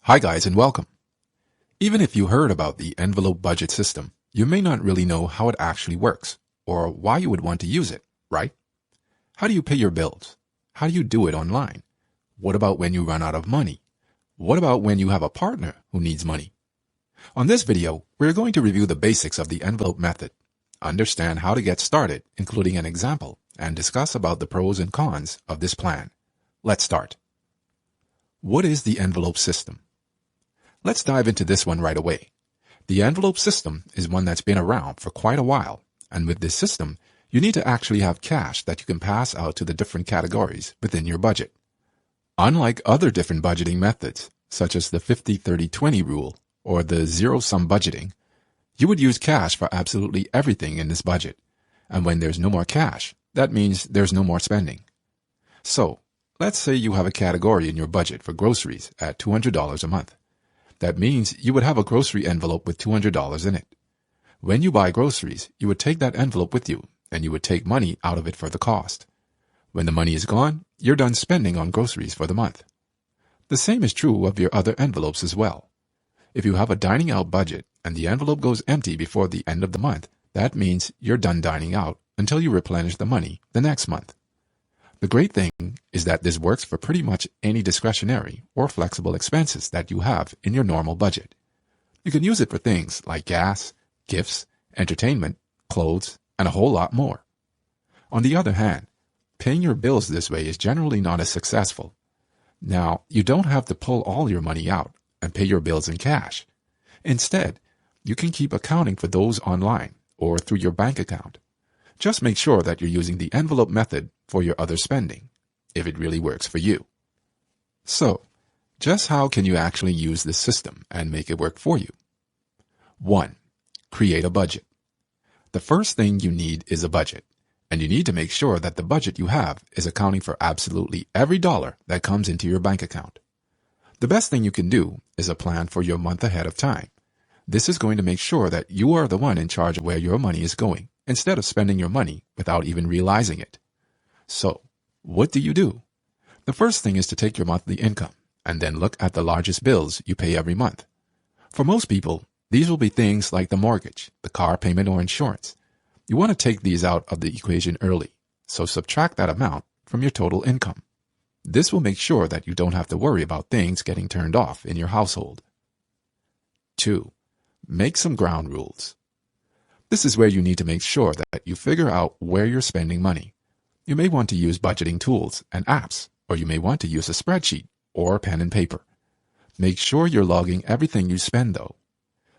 Hi guys and welcome. Even if you heard about the envelope budget system, you may not really know how it actually works or why you would want to use it, right? How do you pay your bills? How do you do it online? What about when you run out of money? What about when you have a partner who needs money? On this video, we're going to review the basics of the envelope method, understand how to get started, including an example, and discuss about the pros and cons of this plan. Let's start. What is the envelope system? Let's dive into this one right away. The envelope system is one that's been around for quite a while, and with this system, you need to actually have cash that you can pass out to the different categories within your budget. Unlike other different budgeting methods, such as the 50-30-20 rule or the zero-sum budgeting, you would use cash for absolutely everything in this budget, and when there's no more cash, that means there's no more spending. So, let's say you have a category in your budget for groceries at $200 a month. That means you would have a grocery envelope with $200 in it. When you buy groceries, you would take that envelope with you, and you would take money out of it for the cost. When the money is gone, you're done spending on groceries for the month. The same is true of your other envelopes as well. If you have a dining out budget and the envelope goes empty before the end of the month, that means you're done dining out until you replenish the money the next month. The great thing is that this works for pretty much any discretionary or flexible expenses that you have in your normal budget. You can use it for things like gas, gifts, entertainment, clothes, and a whole lot more. On the other hand, paying your bills this way is generally not as successful. Now, you don't have to pull all your money out and pay your bills in cash. Instead, you can keep accounting for those online or through your bank account. Just make sure that you're using the envelope method for your other spending, if it really works for you. So, just how can you actually use this system and make it work for you? 1. Create a budget. The first thing you need is a budget, and you need to make sure that the budget you have is accounting for absolutely every dollar that comes into your bank account. The best thing you can do is a plan for your month ahead of time. This is going to make sure that you are the one in charge of where your money is going, instead of spending your money without even realizing it. So, what do? The first thing is to take your monthly income and then look at the largest bills you pay every month. For most people, these will be things like the mortgage, the car payment, or insurance. You want to take these out of the equation early, so subtract that amount from your total income. This will make sure that you don't have to worry about things getting turned off in your household. 2. Make some ground rules. This is where you need to make sure that you figure out where you're spending money. You may want to use budgeting tools and apps, or you may want to use a spreadsheet or pen and paper. Make sure you're logging everything you spend, though.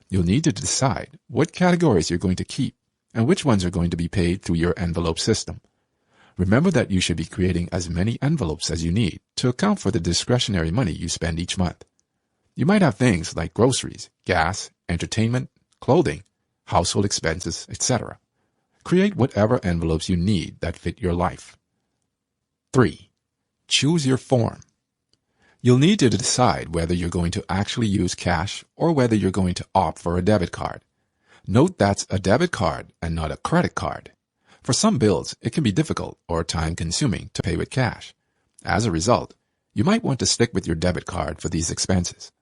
You'll need to decide what categories you're going to keep and which ones are going to be paid through your envelope system. Remember that you should be creating as many envelopes as you need to account for the discretionary money you spend each month. You might have things like groceries, gas, entertainment, clothing, household expenses, etc. Create whatever envelopes you need that fit your life. 3. Choose your form. You'll need to decide whether you're going to actually use cash or whether you're going to opt for a debit card. Note that's a debit card and not a credit card. For some bills, it can be difficult or time-consuming to pay with cash. As a result, you might want to stick with your debit card for these expenses.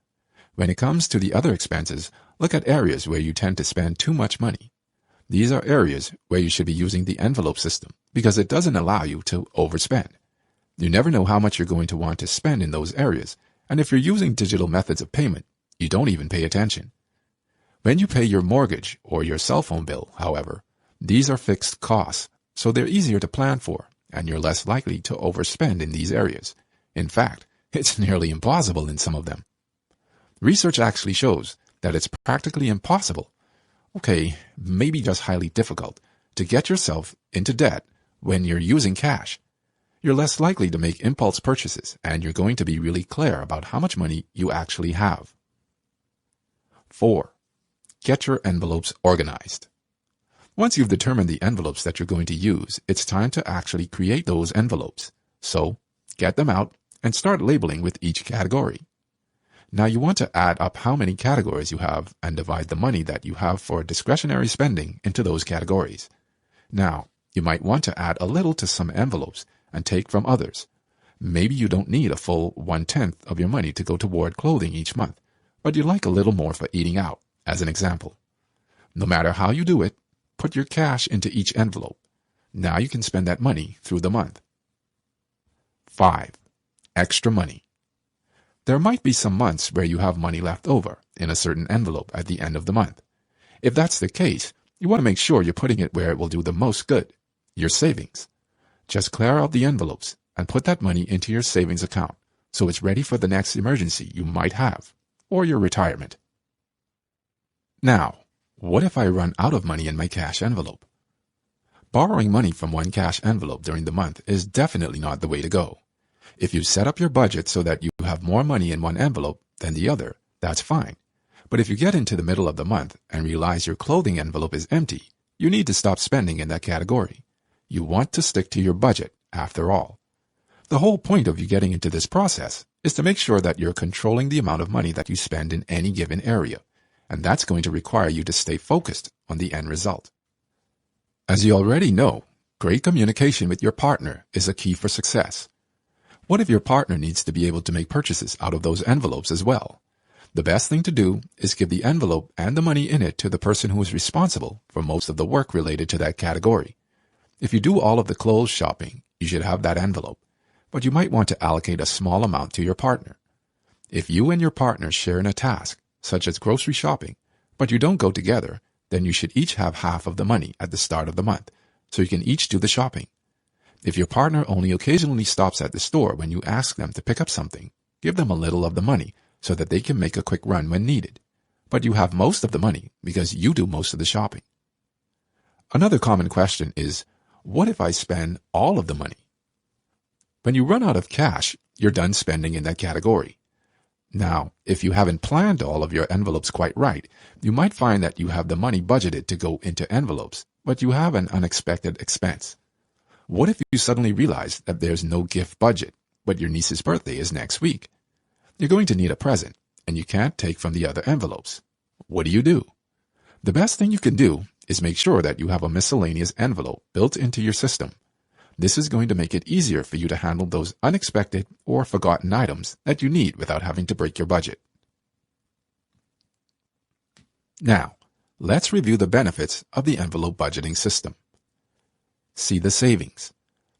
When it comes to the other expenses, look at areas where you tend to spend too much money. These are areas where you should be using the envelope system because it doesn't allow you to overspend. You never know how much you're going to want to spend in those areas, and if you're using digital methods of payment, you don't even pay attention. When you pay your mortgage or your cell phone bill, however, these are fixed costs, so they're easier to plan for, and you're less likely to overspend in these areas. In fact, it's nearly impossible in some of them. Research actually shows that it's practically impossible, maybe just highly difficult, to get yourself into debt when you're using cash. You're less likely to make impulse purchases, and you're going to be really clear about how much money you actually have. 4. Get your envelopes organized. Once you've determined the envelopes that you're going to use, it's time to actually create those envelopes. So, get them out and start labeling with each category. Now you want to add up how many categories you have and divide the money that you have for discretionary spending into those categories. Now, you might want to add a little to some envelopes and take from others. Maybe you don't need a full 1/10 of your money to go toward clothing each month, but you'd like a little more for eating out, as an example. No matter how you do it, put your cash into each envelope. Now you can spend that money through the month. 5. Extra money. There might be some months where you have money left over in a certain envelope at the end of the month. If that's the case, you want to make sure you're putting it where it will do the most good, your savings. Just clear out the envelopes and put that money into your savings account so it's ready for the next emergency you might have, or your retirement. Now, what if I run out of money in my cash envelope? Borrowing money from one cash envelope during the month is definitely not the way to go. If you set up your budget so that you have more money in one envelope than the other, that's fine. But if you get into the middle of the month and realize your clothing envelope is empty, you need to stop spending in that category. You want to stick to your budget, after all. The whole point of you getting into this process is to make sure that you're controlling the amount of money that you spend in any given area, and that's going to require you to stay focused on the end result. As you already know, great communication with your partner is a key for success. What if your partner needs to be able to make purchases out of those envelopes as well? The best thing to do is give the envelope and the money in it to the person who is responsible for most of the work related to that category. If you do all of the clothes shopping, you should have that envelope, but you might want to allocate a small amount to your partner. If you and your partner share in a task, such as grocery shopping, but you don't go together, then you should each have half of the money at the start of the month, so you can each do the shopping. If your partner only occasionally stops at the store when you ask them to pick up something, give them a little of the money so that they can make a quick run when needed. But you have most of the money because you do most of the shopping. Another common question is, what if I spend all of the money? When you run out of cash, you're done spending in that category. Now, if you haven't planned all of your envelopes quite right, you might find that you have the money budgeted to go into envelopes, but you have an unexpected expense. What if you suddenly realize that there's no gift budget, but your niece's birthday is next week? You're going to need a present, and you can't take from the other envelopes. What do? The best thing you can do is make sure that you have a miscellaneous envelope built into your system. This is going to make it easier for you to handle those unexpected or forgotten items that you need without having to break your budget. Now, let's review the benefits of the envelope budgeting system. See the savings.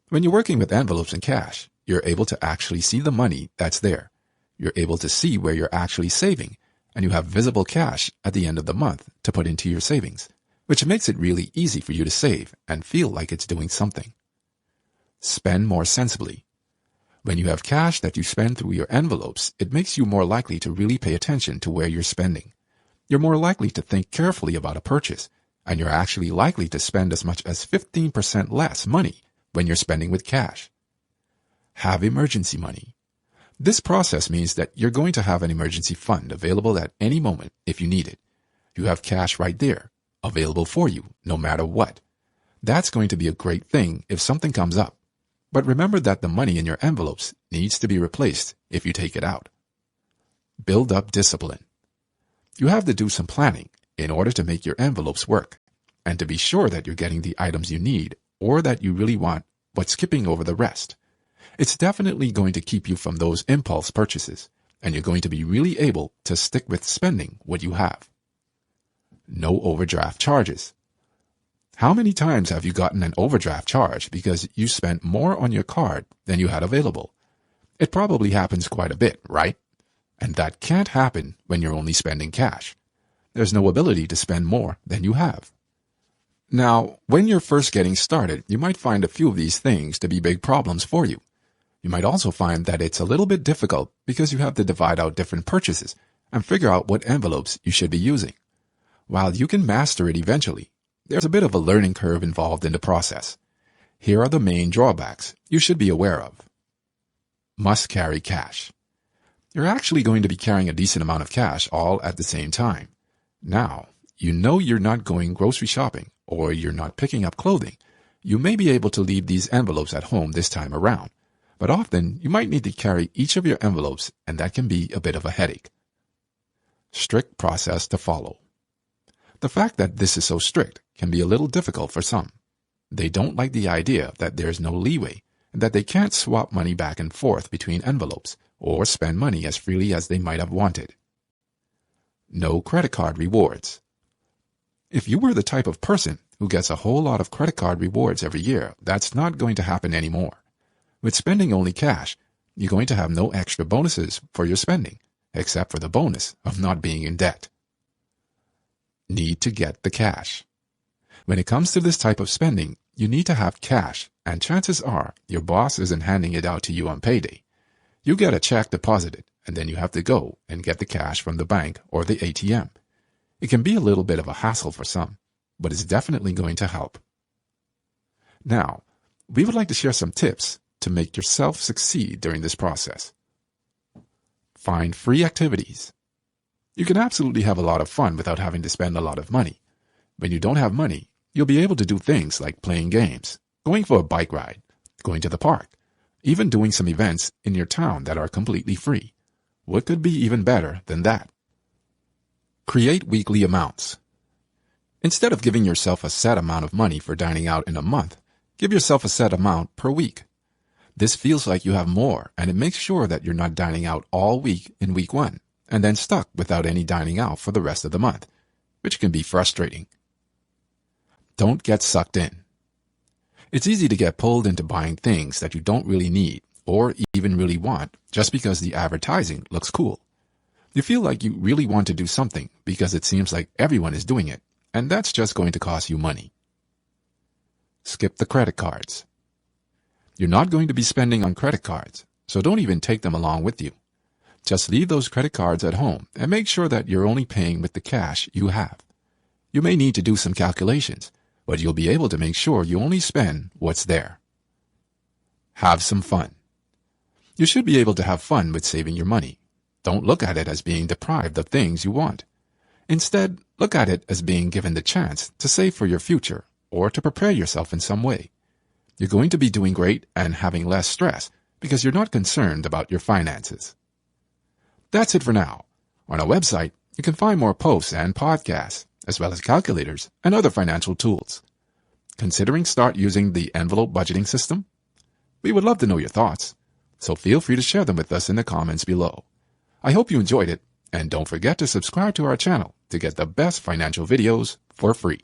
When you're working with envelopes and cash, you're able to actually see the money that's there. You're able to see where you're actually saving, and you have visible cash at the end of the month to put into your savings, which makes it really easy for you to save and feel like it's doing something. Spend more sensibly. When you have cash that you spend through your envelopes, it makes you more likely to really pay attention to where you're spending. You're more likely to think carefully about a purchase, and you're actually likely to spend as much as 15% less money when you're spending with cash. Have emergency money. This process means that you're going to have an emergency fund available at any moment if you need it. You have cash right there, available for you, no matter what. That's going to be a great thing if something comes up. But remember that the money in your envelopes needs to be replaced if you take it out. Build up discipline. You have to do some planning in order to make your envelopes work, and to be sure that you're getting the items you need or that you really want, but skipping over the rest. It's definitely going to keep you from those impulse purchases, and you're going to be really able to stick with spending what you have. No overdraft charges. How many times have you gotten an overdraft charge because you spent more on your card than you had available? It probably happens quite a bit, right? And that can't happen when you're only spending cash. There's no ability to spend more than you have. Now, when you're first getting started, you might find a few of these things to be big problems for you. You might also find that it's a little bit difficult because you have to divide out different purchases and figure out what envelopes you should be using. While you can master it eventually, there's a bit of a learning curve involved in the process. Here are the main drawbacks you should be aware of. Must carry cash. You're actually going to be carrying a decent amount of cash all at the same time. Now, you know you're not going grocery shopping or you're not picking up clothing. You may be able to leave these envelopes at home this time around, but often you might need to carry each of your envelopes, and that can be a bit of a headache. Strict process to follow. The fact that this is so strict can be a little difficult for some. They don't like the idea that there's no leeway, and that they can't swap money back and forth between envelopes or spend money as freely as they might have wanted. No credit card rewards. If you were the type of person who gets a whole lot of credit card rewards every year, that's not going to happen anymore. With spending only cash, you're going to have no extra bonuses for your spending, except for the bonus of not being in debt. Need to get the cash. When it comes to this type of spending, you need to have cash, and chances are your boss isn't handing it out to you on payday. You get a check deposited, and then you have to go and get the cash from the bank or the ATM. It can be a little bit of a hassle for some, but it's definitely going to help. Now, we would like to share some tips to make yourself succeed during this process. Find free activities. You can absolutely have a lot of fun without having to spend a lot of money. When you don't have money, you'll be able to do things like playing games, going for a bike ride, going to the park, even doing some events in your town that are completely free. What could be even better than that? Create weekly amounts. Instead of giving yourself a set amount of money for dining out in a month, give yourself a set amount per week. This feels like you have more, and it makes sure that you're not dining out all week in week 1, and then stuck without any dining out for the rest of the month, which can be frustrating. Don't get sucked in. It's easy to get pulled into buying things that you don't really need or even really want just because the advertising looks cool. You feel like you really want to do something because it seems like everyone is doing it, and that's just going to cost you money. Skip the credit cards. You're not going to be spending on credit cards, so don't even take them along with you. Just leave those credit cards at home and make sure that you're only paying with the cash you have. You may need to do some calculations, but you'll be able to make sure you only spend what's there. Have some fun. You should be able to have fun with saving your money. Don't look at it as being deprived of things you want. Instead, look at it as being given the chance to save for your future or to prepare yourself in some way. You're going to be doing great and having less stress because you're not concerned about your finances. That's it for now. On our website, you can find more posts and podcasts, as well as calculators and other financial tools. Considering start using the envelope budgeting system? We would love to know your thoughts, so feel free to share them with us in the comments below. I hope you enjoyed it, and don't forget to subscribe to our channel to get the best financial videos for free.